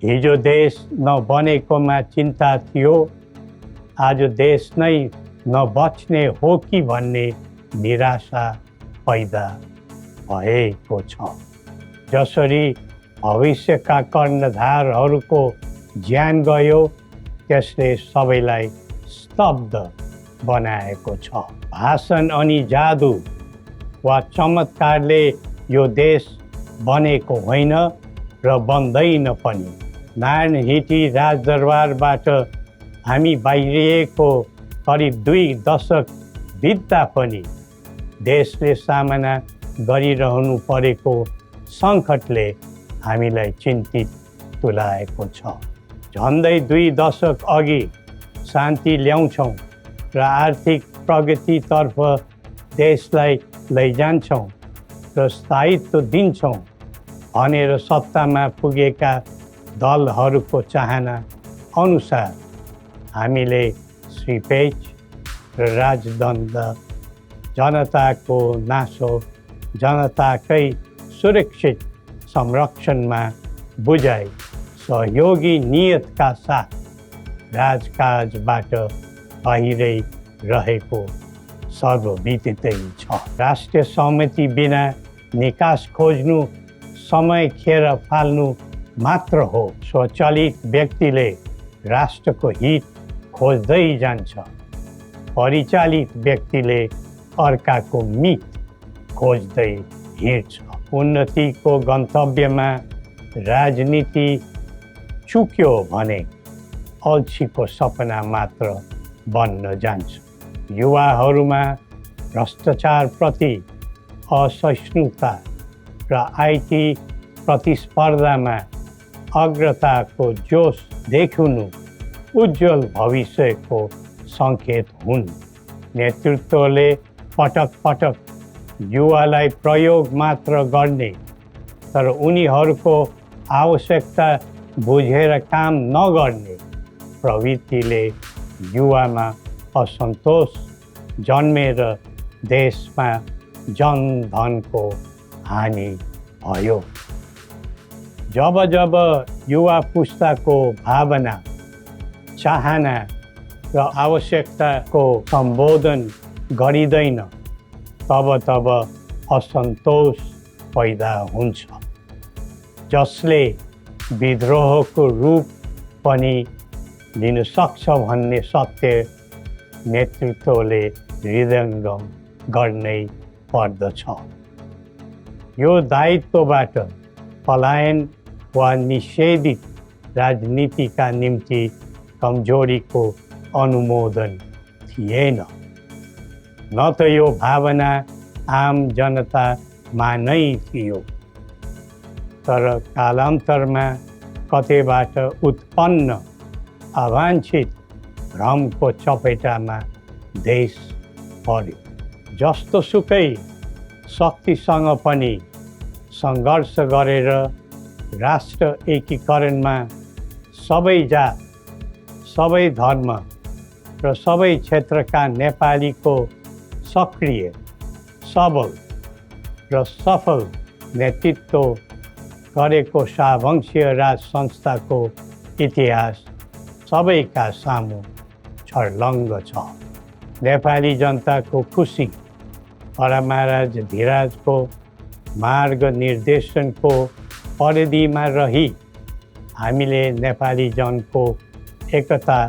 हिजो देश नबनेकोमा चिन्ता थियो, आज देश नै नबच्ने हो कि भन्ने निराशा पैदा भएको छ। जसरी भविष्यका कर्णधारहरूको ज्यान गयो, त्यसले सबैलाई स्तब्ध बनाएको छ। भाषण अनि जादु वा चमत्कारले यो देश बनेको होइन र बन्दैन पनि। नारायण हिटी राजदरबारबाट हामी बाहिरिएको करिब 2 दशक बित्दा पनि देशले सामना गरिरहनु परेको सङ्कटले हामीलाई चिन्तित तुल्याएको छ। झन्डै 2 दशक अघि शान्ति ल्याउँछौँ र आर्थिक प्रगतितर्फ देशलाई लैजान्छौँ र स्थायित्व दिन्छौँ भनेर सत्तामा पुगेका दलहरूको चाहना अनुसार हामीले श्री पेच र राजदण्ड, जनताको नासो, जनताकै सुरक्षित संरक्षणमा बुझाइ सहयोगी नियतका साथ राजकाजबाट बाहिरै रहेको सर्वविदितै छ। राष्ट्रिय सहमति बिना निकास खोज्नु समय खेर फाल्नु मात्र हो। स्वचालित व्यक्तिले राष्ट्रको हित खोज्दै जान्छ, परिचालित व्यक्तिले अर्काको मित खोज्दै हिँड्छ। उन्नतिको गन्तव्यमा राजनीति चुक्यो भने अल्छीको सपना मात्र बन्न जान्छ। युवाहरूमा भ्रष्टाचारप्रति असहिष्णुता र आइटी प्रतिस्पर्धामा अग्रताको जोस देखिनु उज्जवल भविष्यको सङ्केत हुन्। नेतृत्वले पटक पटक युवालाई प्रयोग मात्र गर्ने तर उनीहरूको आवश्यकता बुझेर काम नगर्ने प्रवृत्तिले युवामा असन्तोष जन्मेर देशमा जनधनको हानि भयो। जब जब युवा पुस्ताको भावना, चाहना र आवश्यकताको सम्बोधन गरिँदैन, तब तब असन्तोष पैदा हुन्छ, जसले विद्रोहको रूप पनि लिन सक्छ भन्ने सत्य नेतृत्वले हृदयङ्गम गर्नै पर्दछ। यो दायित्वबाट पलायन वा निषेधित राजनीतिका निम्ति कमजोरीको अनुमोदन थिएन, न त यो भावना आम जनतामा नै थियो। तर कालान्तरमा कतैबाट उत्पन्न अवाञ्छित भ्रमको चपेटामा देश पर्यो। जस्तोसुकै शक्तिसँग पनि सङ्घर्ष गरेर राष्ट्र एकीकरणमा सबै जात, सबै धर्म र सबै क्षेत्रका नेपालीको सक्रिय, सबल र सफल नेतृत्व गरेको शाहवंशीय राज संस्थाको इतिहास सबैका सामु छर्लङ्ग छ। नेपाली जनताको खुसी महाराज धीराजको मार्ग निर्देशनको परिधिमा रही हामीले नेपाली जनको एकता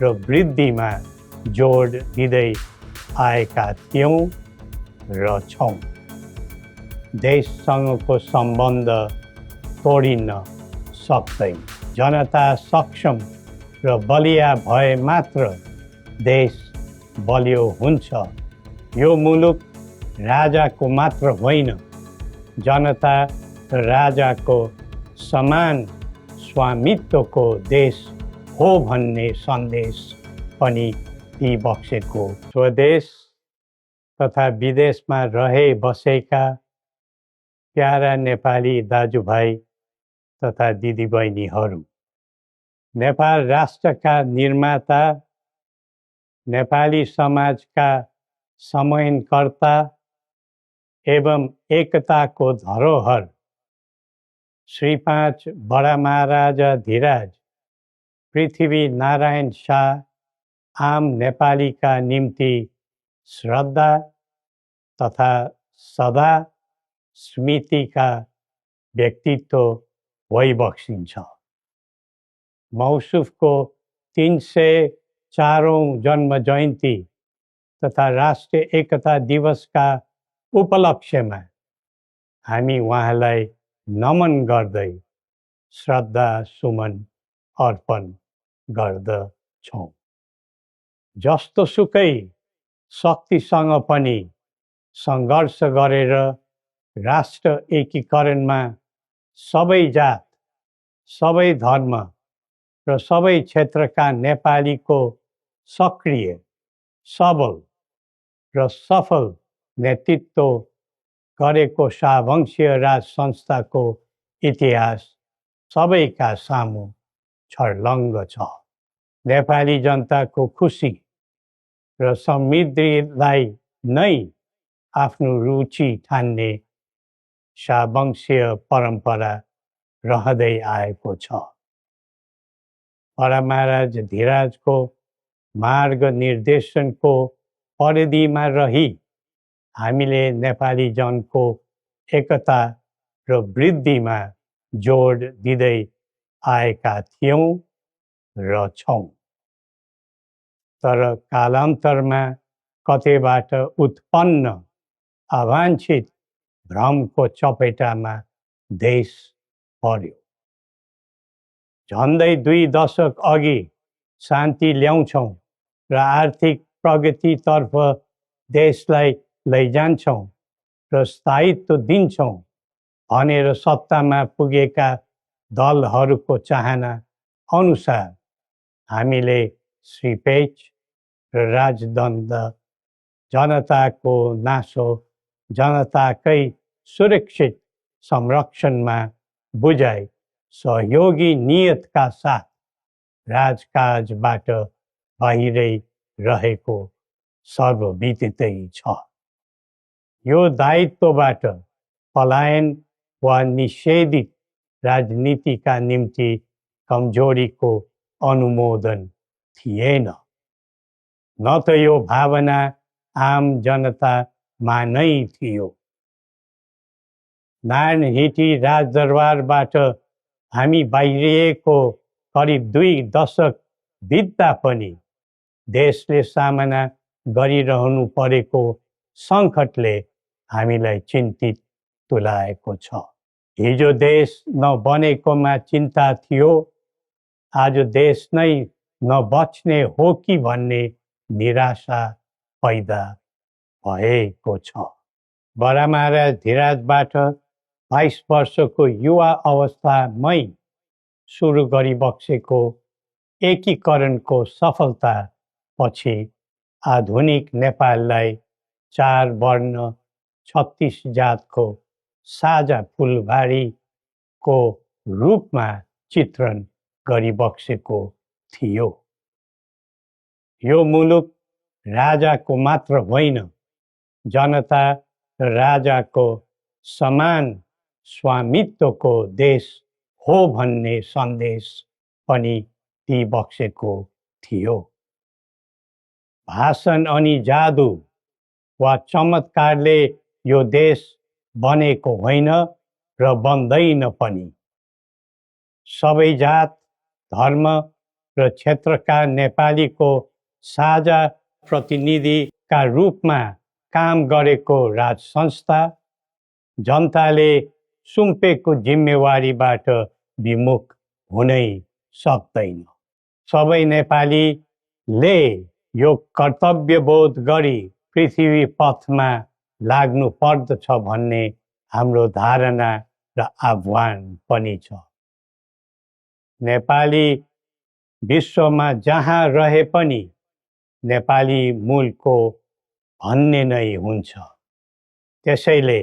र वृद्धिमा जोड दिँदै आएका थियौँ र छौँ। देशसँगको सम्बन्ध तोडिन सक्दैन। जनता सक्षम र बलिया भए मात्र देश बलियो हुन्छ। यो मुलुक राजाको मात्र होइन, जनता र राजाको समान स्वामित्वको देश हो भन्ने सन्देश पनि दिइबक्सेको। स्वदेश तथा विदेशमा रहे बसेका प्यारा नेपाली दाजुभाइ तथा दिदीबहिनीहरू, नेपाल राष्ट्रका निर्माता, नेपाली समाजका समन्वयकर्ता एवं एकताको धरोहर श्री 5 बडा महाराजा धीराज पृथ्वी नारायण शाह आम नेपालीका निम्ति श्रद्धा तथा सदा स्मृतिका व्यक्तित्व भइबक्सिन्छ। मौसुफको 304औं जन्म जयन्ती तथा राष्ट्रिय एकता दिवसका उपलक्ष्यमा हामी उहाँलाई नमन गर्दै श्रद्धा सुमन अर्पण गर्दछौँ। जस्तोसुकै शक्तिसँग पनि सङ्घर्ष गरेर राष्ट्र एकीकरणमा सबै जात, सबै धर्म र सबै क्षेत्रका नेपालीको सक्रिय, सबल र सफल नेतृत्व गरेको शाहवंशीय राज संस्थाको इतिहास सबैका सामु छर्लङ्ग छ। नेपाली जनताको खुसी र समृद्धिलाई नै आफ्नो रुचि ठान्ने शाहवंशीय परम्परा रहँदै आएको छ। बडा महाराज धीराजको मार्ग निर्देशनको परिधिमा रही हामीले नेपाली जनको एकता र वृद्धिमा जोड दिँदै आएका थियौँ र छौँ। तर कालान्तरमा कतैबाट उत्पन्न अवाञ्छित भ्रमको चपेटामा देश पर्यो। झन्डै 2 दशक अघि शान्ति ल्याउँछौँ र आर्थिक प्रगतितर्फ देशलाई लैजान्छौँ र स्थायित्व दिन्छौँ भनेर सत्तामा पुगेका दलहरूको चाहना अनुसार हामीले श्री 5 र राजदण्ड जनताको नासो जनताकै सुरक्षित संरक्षणमा बुझाइ सहयोगी नियतका साथ राजकाजबाट बाहिरै रहेको सर्वविदितै छ। यो दायित्वबाट पलायन वा निषेधित राजनीतिका निम्ति कमजोरीको अनुमोदन थिएन, न त यो भावना आम जनतामा नै थियो। नारायणहिटी राजदरबारबाट हामी बाहिरिएको करिब 2 दशक बित्दा पनि देशले सामना गरिरहनु परेको सङ्कटले हामीलाई चिन्तित तुल्याएको छ। हिजो देश नबनेकोमा चिन्ता थियो, आज देश नै नबच्ने हो कि भन्ने निराशा पैदा भएको छ। बडा महाराज धीराजबाट 22 वर्षको युवा अवस्थामै सुरु गरिबक्सेको एकीकरणको सफलता पछि आधुनिक नेपाललाई 4 वर्ण 36 जातको साझा फुलबारीको रूपमा चित्रण गरिबक्सेको थियो। यो मुलुक राजाको मात्र होइन, जनता र राजाको समान स्वामित्वको देश हो भन्ने सन्देश पनि दिइबक्सेको थियो। भाषण अनि जादु वा चमत्कारले यो देश बनेको होइन र बन्दैन पनि। सबै जात, धर्म र क्षेत्रका नेपालीको साझा प्रतिनिधिका रूपमा काम गरेको राज संस्था जनताले सुम्पेको जिम्मेवारीबाट विमुख हुनै सक्दैन। सबै नेपालीले यो कर्तव्यबोध गरी पृथ्वी पथमा लाग्नु पर्दछ भन्ने हाम्रो धारणा र आह्वान पनि छ। नेपाली विश्वमा जहाँ रहे पनि नेपाली मूलको भन्ने नै हुन्छ। त्यसैले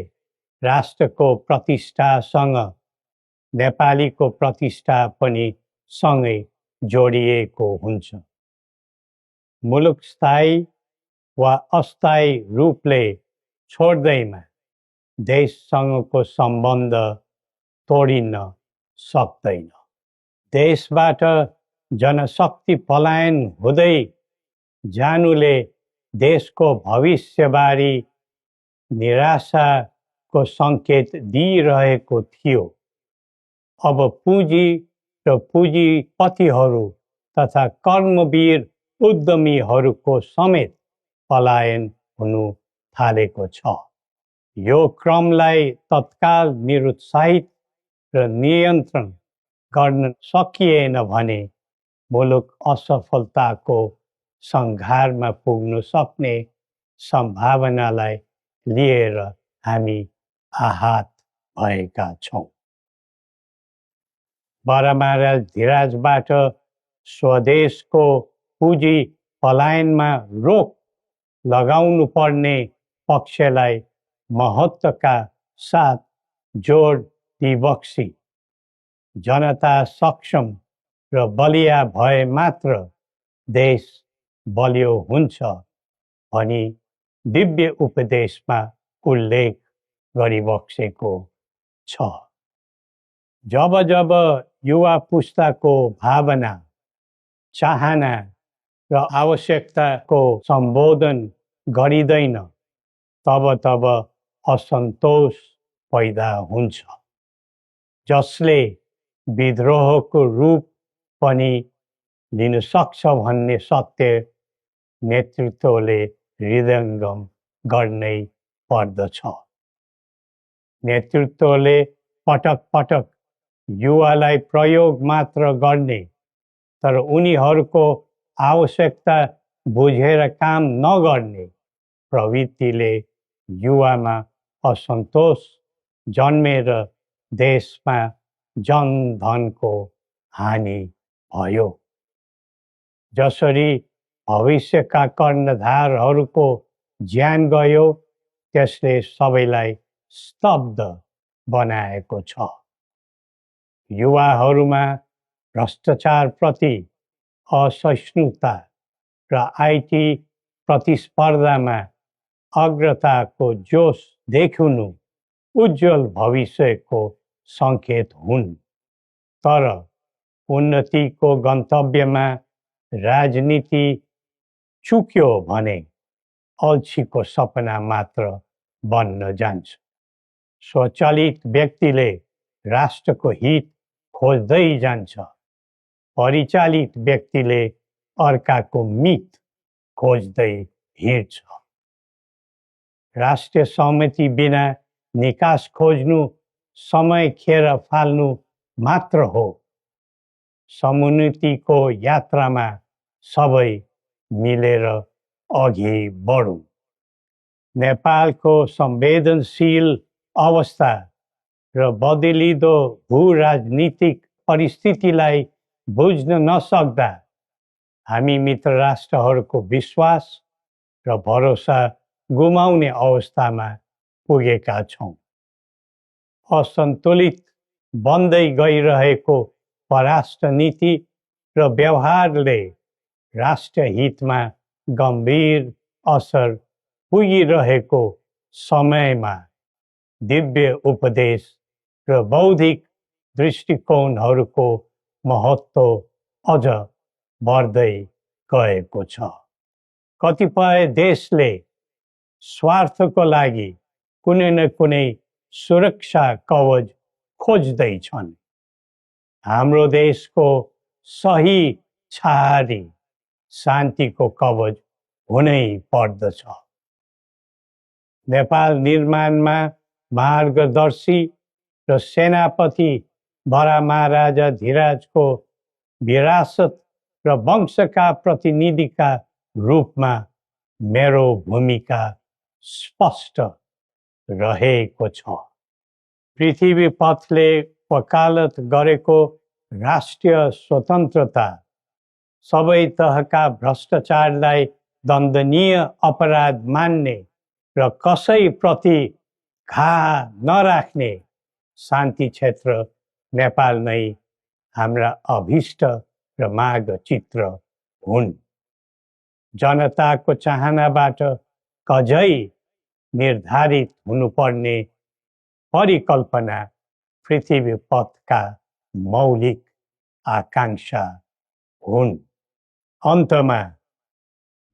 राष्ट्रको प्रतिष्ठासँग नेपालीको प्रतिष्ठा पनि सँगै जोडिएको हुन्छ। मुलुक स्थायी वा अस्थायी रूपले छोड्दैमा देशसँगको सम्बन्ध तोडिन्न सक्दैन। देशबाट जनशक्ति पलायन हुँदै जानुले देशको भविष्यबारे निराशाको सङ्केत दिइरहेको थियो। अब पुँजी र पुँजीपतिहरू तथा कर्मवीर उद्यमीहरूको समेत पलायन हुनु थालेको छ। यो क्रमलाई तत्काल निरुत्साहित र नियन्त्रण गर्न सकिएन भने मुलुक असफलताको सङ्घारमा पुग्न सक्ने सम्भावनालाई लिएर हामी आहत भएका छौँ। बरामारा धिराजबाट स्वदेशको पुँजी पलायनमा रोक लगाउनु पर्ने पक्षलाई महत्त्वका साथ जोड दिबक्सी जनता सक्षम र बलिया भए मात्र देश बलियो हुन्छ भनी दिव्य उपदेशमा उल्लेख गरिबक्सेको छ। जब जब युवा पुस्ताको भावना, चाहना र आवश्यकताको सम्बोधन गरिँदैन तब तब असन्तोष पैदा हुन्छ, जसले विद्रोहको रूप पनि लिन सक्छ भन्ने सत्य नेतृत्वले हृदयङ्गम गर्नै पर्दछ। नेतृत्वले पटक पटक युवालाई प्रयोग मात्र गर्ने तर उनीहरूको आवश्यकता बुझेर काम नगर्ने प्रवृत्तिले युवामा असन्तोष जन्मेर देशमा जनधनको हानि भयो। जसरी भविष्यका कर्णधारहरूको ज्यान गयो त्यसले सबैलाई स्तब्ध बनाएको छ। युवाहरूमा भ्रष्टाचारप्रति असहिष्णुता र आइटी प्रतिस्पर्धामा अग्रताको जोश देखिनु उज्जवल भविष्यको सङ्केत हुन्। तर उन्नतिको गन्तव्यमा राजनीति चुक्यो भने अल्छीको सपना मात्र बन्न जान्छ। स्वचालित व्यक्तिले राष्ट्रको हित खोज्दै जान्छ, परिचालित व्यक्तिले अर्काको मित खोज्दै हिँड्छ। राष्ट्रिय सहमति बिना निकास खोज्नु समय खेर फाल्नु मात्र हो। समुन्नतिको यात्रामा सबै मिलेर अघि बढौँ। नेपालको संवेदनशील अवस्था र बदलिँदो भू-राजनीतिक परिस्थितिलाई बुझ्न नसक्दा हामी मित्र राष्ट्रहरूको विश्वास र भरोसा गुमाउने अवस्थामा पुगेका छौँ। असन्तुलित बन्दै गइरहेको परराष्ट्र नीति र व्यवहारले राष्ट्रिय हितमा गम्भीर असर पुगिरहेको समयमा दिव्य उपदेश र बौद्धिक दृष्टिकोणहरूको महत्त्व अझ बढ्दै गएको छ। कतिपय देशले स्वार्थको लागि कुनै न कुनै सुरक्षा कवच खोज्दैछन्। हाम्रो देशको सही छहारी शान्तिको कवच हुनै पर्दछ। नेपाल निर्माणमा मार्गदर्शी र सेनापति बरामाराजा धिराजको विरासत र वंशका प्रतिनिधिका रूपमा मेरो भूमिका स्पष्ट रहेको छ। पृथ्वी पथले वकालत गरेको राष्ट्रिय स्वतन्त्रता सबै तहका भ्रष्टाचारलाई दण्डनीय अपराध मान्ने र कसैप्रति घाह नराख्ने शान्ति क्षेत्र नेपाल नै हाम्रा अभिष्ट र मार्गचित्र हुन्। जनताको चाहनाबाट कझै निर्धारित हुनुपर्ने परिकल्पना पृथ्वी पथका मौलिक आकांक्षा हुन्। अन्तमा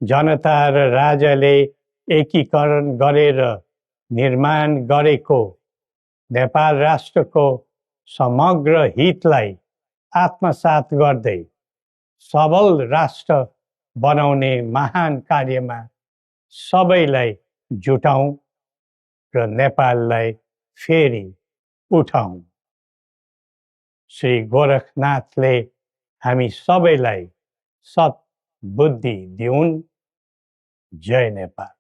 जनता र राजाले एकीकरण गरेर निर्माण गरेको नेपाल राष्ट्रको समग्र हितलाई आत्मसात गर्दै सबल राष्ट्र बनाउने महान कार्यमा सबैलाई जुटौँ र नेपाललाई फेरि उठाउँ। श्री गोरखनाथले हामी सबैलाई सत् बुद्धि दिउन्। जय नेपाल।